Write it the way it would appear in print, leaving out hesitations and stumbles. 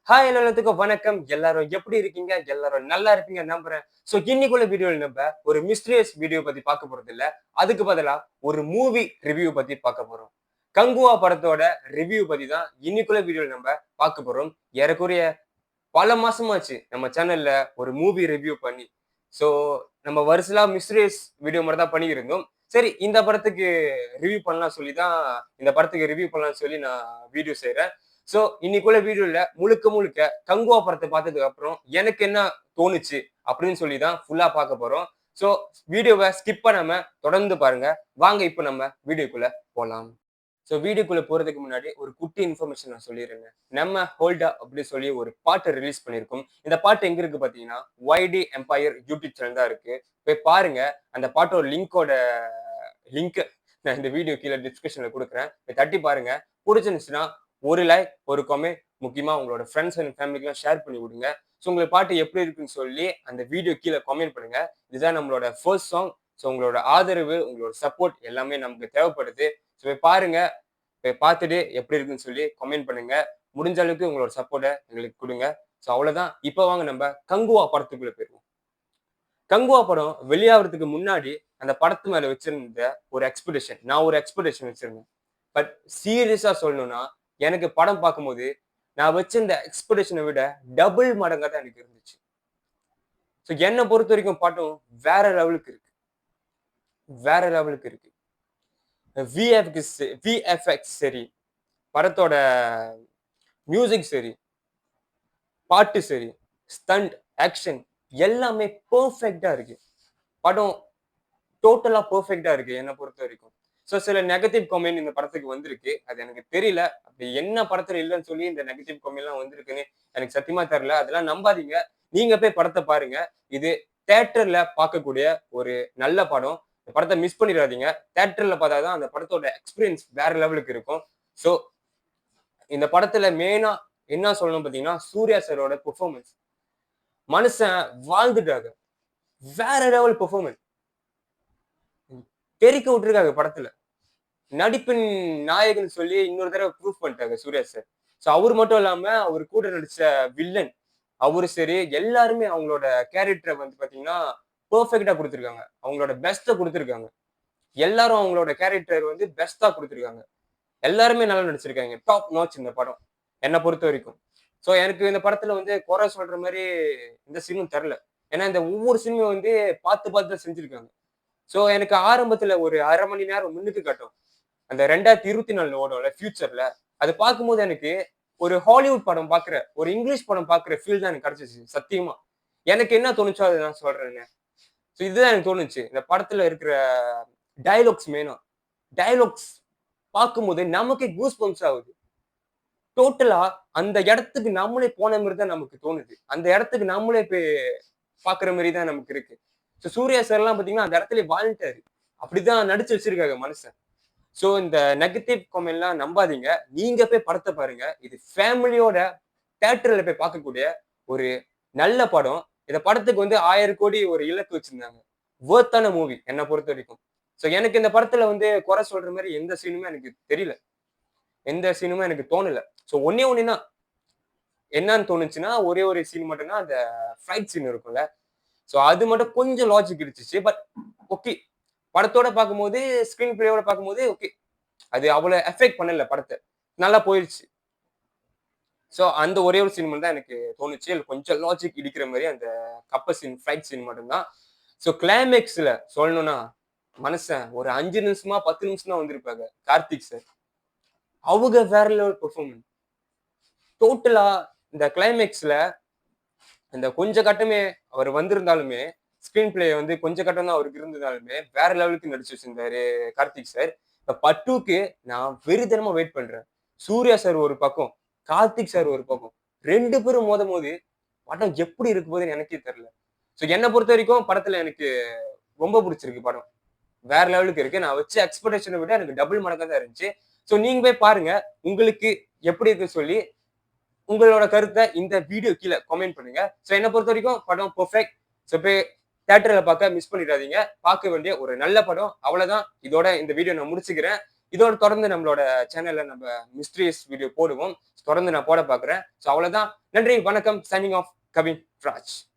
Hi எல்லாத்துக்கும் வணக்கம். எல்லாரும் எப்படி இருக்கீங்க? எல்லாரும் நல்லா இருப்பீங்க நம்புறேன். இன்னைக்குள்ள வீடியோல நம்ம ஒரு மிஸ்டீரியஸ் வீடியோ பத்தி பார்க்க போறது இல்ல. அதுக்கு பதிலா ஒரு மூவி ரிவ்யூ பத்தி பார்க்க போறோம். கங்குவா படத்தோட ரிவ்யூ பத்தி தான் இன்னைக்குள்ள வீடியோல நம்ம பார்க்க போறோம். ஏறக்குறைய பல மாசமாச்சு நம்ம சேனல்ல ஒரு மூவி ரிவ்யூ பண்ணி. சோ நம்ம வரிசலா மிஸ்டீரியஸ் வீடியோ மட்டும் தான் பண்ணியிருந்தோம். சரி இந்த படத்துக்கு ரிவ்யூ பண்ணலாம் சொல்லி தான் இந்த படத்துக்கு ரிவ்யூ பண்ணலாம்னு சொல்லி நான் வீடியோ செய்றேன். இன்னைக்குள்ள வீடியோல முழுக்க முழுக்க கங்குவா படத்தை பார்த்ததுக்கு அப்புறம் எனக்கு என்ன தோணுச்சு அப்படின்னு சொல்லி தான் ஃபுல்லா பார்க்க போறோம். சோ வீடியோவை ஸ்கிப் பண்ணாம தொடர்ந்து பாருங்க. வாங்க இப்ப நம்ம வீடியோக்குள்ள போலாம். வீடியோக்குள்ள போறதுக்கு முன்னாடி ஒரு குட்டி இன்ஃபர்மேஷன் நான் சொல்லிடுறேங்க. நம்ம ஹோல்டா அப்படி சொல்லி ஒரு பாட்டு ரிலீஸ் பண்ணியிருக்கோம். இந்த பாட்டு எங்க இருக்கு பாத்தீங்கன்னா YD எம்பயர் யூடியூப் சேனல் தான் இருக்கு. போய் பாருங்க. அந்த பாட்டோட லிங்க் நான் இந்த வீடியோ கீழே டிஸ்கிரிப்ஷன்ல கொடுக்குறேன். போய் தட்டி பாருங்க. பிடிச்சிருந்துச்சுன்னா ஒரு லைக் ஒரு கமெண்ட் முக்கியமா உங்களோட ஃப்ரெண்ட்ஸ் அண்ட் ஃபேமிலிக்கெல்லாம் ஷேர் பண்ணி விடுங்க. உங்களுக்கு பாட்டு எப்படி இருக்குன்னு சொல்லி அந்த வீடியோ கீழே கமெண்ட் பண்ணுங்க. இதுதான் நம்மளோட ஃபர்ஸ்ட் சாங். உங்களோட ஆதரவு உங்களோட சப்போர்ட் எல்லாமே நமக்கு தேவைப்படுது. போய் பாருங்க. போய் பார்த்துட்டு எப்படி இருக்குன்னு சொல்லி கமெண்ட் பண்ணுங்க. முடிஞ்ச அளவுக்கு உங்களோட சப்போர்ட்டை எங்களுக்கு கொடுங்க. அவ்வளவுதான். இப்போ வாங்க நம்ம கங்குவா படத்துக்குள்ள போயிருவோம். கங்குவா படம் வெளியாகிறதுக்கு முன்னாடி அந்த படத்து மேல வச்சிருந்த ஒரு எக்ஸ்பெக்டேஷன். நான் ஒரு எக்ஸ்பெக்டேஷன் வச்சிருந்தேன். பட் சீரியஸா சொல்லணும்னா எனக்கு படம் பார்க்கும்போது நான் வச்சிருந்த எக்ஸ்பெக்டேஷனை விட டபுள் மடங்கா தான் எனக்கு இருந்துச்சு. என்னை பொறுத்த வரைக்கும் படம் வேற லெவலுக்கு இருக்கு. வேற லெவலுக்கு இருக்கு. விஎஃப்எக்ஸ் சரி, படத்தோட மியூசிக் சரி, பாட்டு சரி, ஸ்டண்ட், ஆக்ஷன் எல்லாமே பெர்ஃபெக்ட்டா இருக்கு. படம் டோட்டலா பெர்ஃபெக்ட்டா இருக்கு என்னை பொறுத்த வரைக்கும். சில நெகட்டிவ் கமெண்ட் இந்த படத்துக்கு வந்திருக்கு. அது எனக்கு தெரியல. அப்படி என்ன படத்துல இல்லைன்னு சொல்லி இந்த நெகட்டிவ் கமெண்ட் எல்லாம் வந்திருக்குன்னு எனக்கு சத்தியமா தெரியல. அதெல்லாம் நம்பாதீங்க. நீங்க போய் படத்தை பாருங்க. இது தியேட்டர்ல பார்க்கக்கூடிய ஒரு நல்ல படம். இந்த படத்தை மிஸ் பண்ணிடாதீங்க. தியேட்டர்ல பார்த்தாதான் அந்த படத்தோட எக்ஸ்பீரியன்ஸ் வேற லெவலுக்கு இருக்கும். சோ இந்த படத்துல மெயினா என்ன சொல்லணும் பாத்தீங்கன்னா சூர்யா சாரோட பெர்ஃபார்மன்ஸ். மனுஷன் வாழ்ந்துட்டாங்க. வேற லெவல் பெர்ஃபார்மன்ஸ். தெறிக்க விட்டுருக்காங்க படத்துல. நடிப்பின் நாயகன் சொல்லி இன்னொரு தடவை ப்ரூவ் பண்ணிட்டாங்க சூர்யா சார். அவரு மட்டும் இல்லாம அவர் கூட நடிச்ச வில்லன் அவரு சரி எல்லாருமே அவங்களோட கேரக்டரை வந்து பாத்தீங்கன்னா பெர்ஃபெக்ட்டா கொடுத்திருக்காங்க. அவங்களோட பெஸ்ட்டை கொடுத்திருக்காங்க. எல்லாரும் அவங்களோட கேரக்டர் வந்து பெஸ்டா கொடுத்திருக்காங்க. எல்லாருமே நல்லா நடிச்சிருக்காங்க. டாப் நாட்ச் இந்த படம். என்னை பொறுத்த வரைக்கும். எனக்கு இந்த படத்துல வந்து குறை சொல்ற மாதிரி இந்த சீனும் தெரியல. ஏன்னா இந்த ஒவ்வொரு சீனும் வந்து பார்த்து பார்த்து தான் செஞ்சிருக்காங்க. எனக்கு ஆரம்பத்துல ஒரு 1/2 மணி நேரம் முன்னுக்கு காட்டும். அந்த 2024 ஓடும்ல ஃபியூச்சர்ல. அது பார்க்கும்போது எனக்கு ஒரு ஹாலிவுட் படம் பார்க்குற, ஒரு இங்கிலீஷ் படம் பார்க்குற ஃபீல் தான் எனக்கு கிடைச்சுச்சு சத்தியமா. எனக்கு என்ன தோணுச்சோ அத நான் சொல்றேங்க. இதுதான் எனக்கு தோணுச்சு. இந்த படத்துல இருக்கிற டயலாக்ஸ் மெயினா. டயலாக்ஸ் பார்க்கும்போது நமக்கே கூஸ் பம்ப்ஸ் ஆகுது. டோட்டலா அந்த இடத்துக்கு நம்மளே போன மாரி தான் நமக்கு தோணுது. அந்த இடத்துக்கு நம்மளே போய் பார்க்குற மாரி தான் நமக்கு இருக்கு. சூர்யா சார்லாம் பார்த்தீங்கன்னா, அந்த இடத்திலேயே வாழ்ந்துட்டாரு. அப்படிதான் நடிச்சு வச்சிருக்காங்க மனுஷன். இந்த நெகட்டிவ் கமெண்ட்லாம் நம்பாதீங்க. நீங்க போய் படத்த பாருங்க. இது ஃபேமிலியோட தியேட்டர்ல போய் பார்க்கக்கூடிய ஒரு நல்ல படம். இந்த படத்துக்கு வந்து 1000 கோடி ஒரு இலக்கு வச்சிருந்தாங்க. வொர்த்தான மூவி என்ன பொறுத்தவரைக்கும். எனக்கு இந்த படத்துல வந்து குறை சொல்ற மாரி எந்த சீனுமே எனக்கு தெரியல. எந்த சீனுமே எனக்கு தோணல. ஒண்ணே ஒண்ணு தான். என்னன்னு தோணுச்சுன்னா, ஒரே ஒரு சீன் மட்டும் தான் அந்த ஃபைட் சீன் இருக்கும்ல. அது மட்டும் கொஞ்சம் லாஜிக் இருந்துச்சு. But okay. படத்தோட பார்க்கும்போது, ஸ்கிரீன் பிளேயோட பார்க்கும்போது ஓகே. அது அவ்வளவு எஃபெக்ட் பண்ணல படத்த. நல்லா போயிருச்சு. அந்த ஒரே ஒரு சீன் மட்டும் தான் எனக்கு தோணுச்சு. அதுல கொஞ்சம் லாஜிக் இடிக்கிற மாரி அந்த கப்பல் சீன், ஃபைட் சீன் மட்டும் தான். கிளைமேக்ஸ்ல சொல்லணும்னா, மனுஷன் ஒரு 5 நிமிஷமா, 10 நிமிஷம் தான் வந்திருப்பாங்க. கார்த்திக் சார். அவங்க வேற லெவல் பெர்ஃபார்மன்ஸ். டோட்டலா இந்த கிளைமேக்ஸ்ல இந்த கொஞ்ச கட்டமே அவர் வந்திருந்தாலுமே, ஸ்கிரீன் பிளே வந்து கொஞ்ச கட்டம் தான் அவருக்கு இருந்ததாலுமே, வேற லெவலுக்கு நடிச்சு வச்சிருந்தாரு கார்த்திக் சார். இப்ப பட்டுக்கு நான் வெறித்தனமா வெயிட் பண்றேன். சூர்யா சார் ஒரு பக்கம், கார்த்திக் சார் ஒரு பக்கம். 2 பேரும் மோதும்போது படம் எப்படி இருக்க போகுதுன்னு எனக்கே தெரியல. என்ன பொறுத்த வரைக்கும் படத்துல எனக்கு ரொம்ப புடிச்சிருக்கு படம். வேற லெவலுக்கு இருக்கு. நான் வச்ச எக்ஸ்பெக்டேஷனை விட எனக்கு டபுள் மடங்கா தான் இருந்துச்சு. நீங்க போய் பாருங்க. உங்களுக்கு எப்படி இருக்குன்னு சொல்லி உங்களோட கருத்தை இந்த வீடியோ கீழே கமெண்ட் பண்ணுங்க. என்ன பொறுத்த வரைக்கும் படம் பெர்ஃபெக்ட். போய் தியேட்டர்ல பார்க்க மிஸ் பண்ணிடாதீங்க. பார்க்க வேண்டிய ஒரு நல்ல படம். அவ்வளவுதான். இதோட இந்த வீடியோ நான் முடிச்சுக்கிறேன். இதோட தொடர்ந்து நம்மளோட சேனல்ல நம்ம மிஸ்ட்ரீஸ் வீடியோ போடுவோம். தொடர்ந்து நான் போட பாக்குறேன். சோ அவ்வளவுதான். நன்றி, வணக்கம். Signing off Kavin Raj.